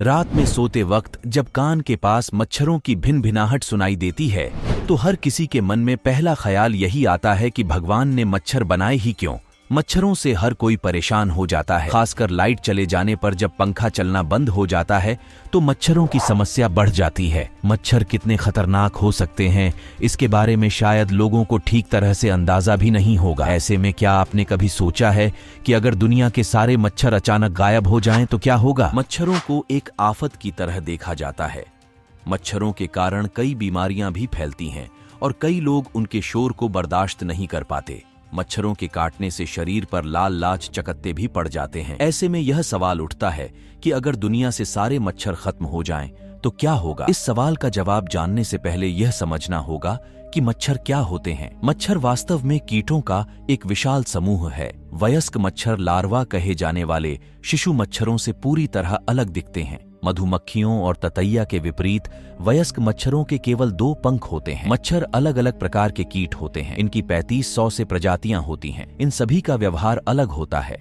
रात में सोते वक्त जब कान के पास मच्छरों की भिनभिनाहट सुनाई देती है तो हर किसी के मन में पहला ख्याल यही आता है कि भगवान ने मच्छर बनाए ही क्यों। मच्छरों से हर कोई परेशान हो जाता है। खासकर लाइट चले जाने पर जब पंखा चलना बंद हो जाता है तो मच्छरों की समस्या बढ़ जाती है। मच्छर कितने खतरनाक हो सकते हैं इसके बारे में शायद लोगों को ठीक तरह से अंदाजा भी नहीं होगा। ऐसे में क्या आपने कभी सोचा है कि अगर दुनिया के सारे मच्छर अचानक गायब हो जाएं तो क्या होगा? मच्छरों को एक आफत की तरह देखा जाता है। मच्छरों के कारण कई बीमारियां भी फैलती हैं और कई लोग उनके शोर को बर्दाश्त नहीं कर पाते। मच्छरों के काटने से शरीर पर लाल लाच चकत्ते भी पड़ जाते हैं। ऐसे में यह सवाल उठता है कि अगर दुनिया से सारे मच्छर खत्म हो जाएं तो क्या होगा? इस सवाल का जवाब जानने से पहले यह समझना होगा कि मच्छर क्या होते हैं। मच्छर वास्तव में कीटों का एक विशाल समूह है। वयस्क मच्छर लार्वा कहे जाने वाले शिशु मच्छरों से पूरी तरह अलग दिखते हैं। मधुमक्खियों और ततैया के विपरीत वयस्क मच्छरों के केवल 2 पंख होते हैं। मच्छर अलग अलग प्रकार के कीट होते हैं। इनकी 3500 से प्रजातियां होती हैं। इन सभी का व्यवहार अलग होता है।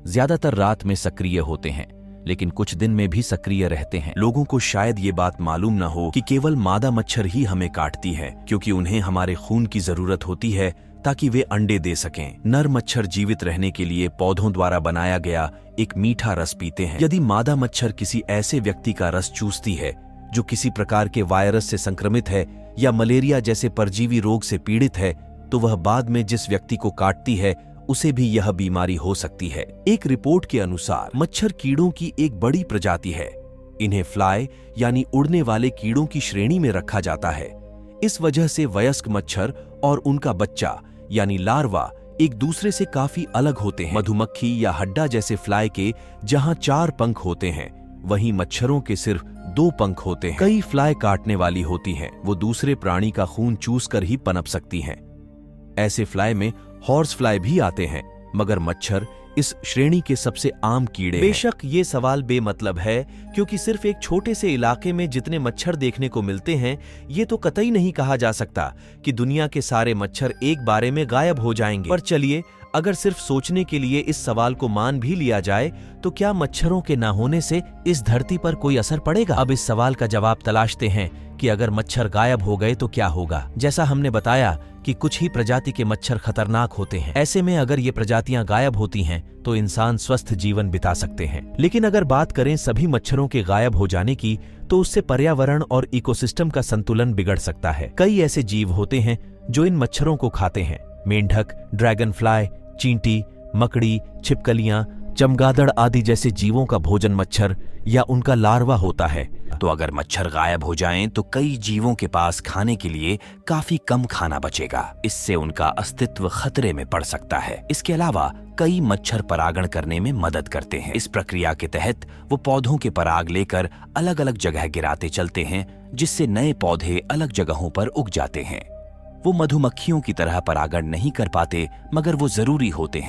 ज्यादातर रात में सक्रिय होते हैं लेकिन कुछ दिन में भी सक्रिय रहते हैं। लोगों को शायद ये बात मालूम न हो कि केवल मादा मच्छर ही हमें काटती है, क्योंकि उन्हें हमारे खून की जरूरत होती है ताकि वे अंडे दे सकें। नर मच्छर जीवित रहने के लिए पौधों द्वारा बनाया गया एक मीठा रस पीते हैं। यदि मादा मच्छर किसी ऐसे व्यक्ति का रस चूसती है जो किसी प्रकार के वायरस से संक्रमित है या मलेरिया जैसे परजीवी रोग से पीड़ित है तो वह बाद में जिस व्यक्ति को काटती है उसे भी यह बीमारी हो सकती है। एक रिपोर्ट के अनुसार मच्छर कीड़ों की एक बड़ी प्रजाति है। इन्हें फ्लाई यानी उड़ने वाले कीड़ों की श्रेणी में रखा जाता है। इस वजह से वयस्क मच्छर और उनका बच्चा यानी लार्वा एक दूसरे से काफी अलग होते हैं। मधुमक्खी या हड्डा जैसे फ्लाई के जहां 4 पंख होते हैं वहीं मच्छरों के सिर्फ 2 पंख होते हैं। कई फ्लाई काटने वाली होती हैं। वो दूसरे प्राणी का खून चूस कर ही पनप सकती हैं। ऐसे फ्लाई में हॉर्स फ्लाई भी आते हैं, मगर मच्छर इस श्रेणी के सबसे आम कीड़े हैं। बेशक ये सवाल बेमतलब है, क्योंकि सिर्फ एक छोटे से इलाके में जितने मच्छर देखने को मिलते हैं ये तो कतई नहीं कहा जा सकता कि दुनिया के सारे मच्छर एक बारे में गायब हो जाएंगे। पर चलिए, अगर सिर्फ सोचने के लिए इस सवाल को मान भी लिया जाए तो क्या मच्छरों के ना होने से इस धरती पर कोई असर पड़ेगा? अब इस सवाल का जवाब तलाशते हैं कि अगर मच्छर गायब हो गए तो क्या होगा। जैसा हमने बताया कि कुछ ही प्रजाति के मच्छर खतरनाक होते हैं। ऐसे में अगर ये प्रजातियां गायब होती हैं तो इंसान स्वस्थ जीवन बिता सकते हैं। लेकिन अगर बात करें सभी मच्छरों के गायब हो जाने की तो उससे पर्यावरण और इकोसिस्टम का संतुलन बिगड़ सकता है। कई ऐसे जीव होते हैं जो इन मच्छरों को खाते हैं। मेंढक, ड्रैगन फ्लाई, चींटी, मकड़ी, छिपकलियां, चमगादड़ आदि जैसे जीवों का भोजन मच्छर या उनका लार्वा होता है। तो अगर मच्छर गायब हो जाएं तो कई जीवों के पास खाने के लिए काफी कम खाना बचेगा। इससे उनका अस्तित्व खतरे में पड़ सकता है। इसके अलावा कई मच्छर परागण करने में मदद करते हैं। इस प्रक्रिया के तहत वो पौधों के पराग लेकर अलग अलग जगह गिराते चलते हैं, जिससे नए पौधे अलग जगहों पर उग जाते हैं। वो मधुमक्खियों की तरह परागण नहीं कर पाते, मगर वो जरूरी होते हैं।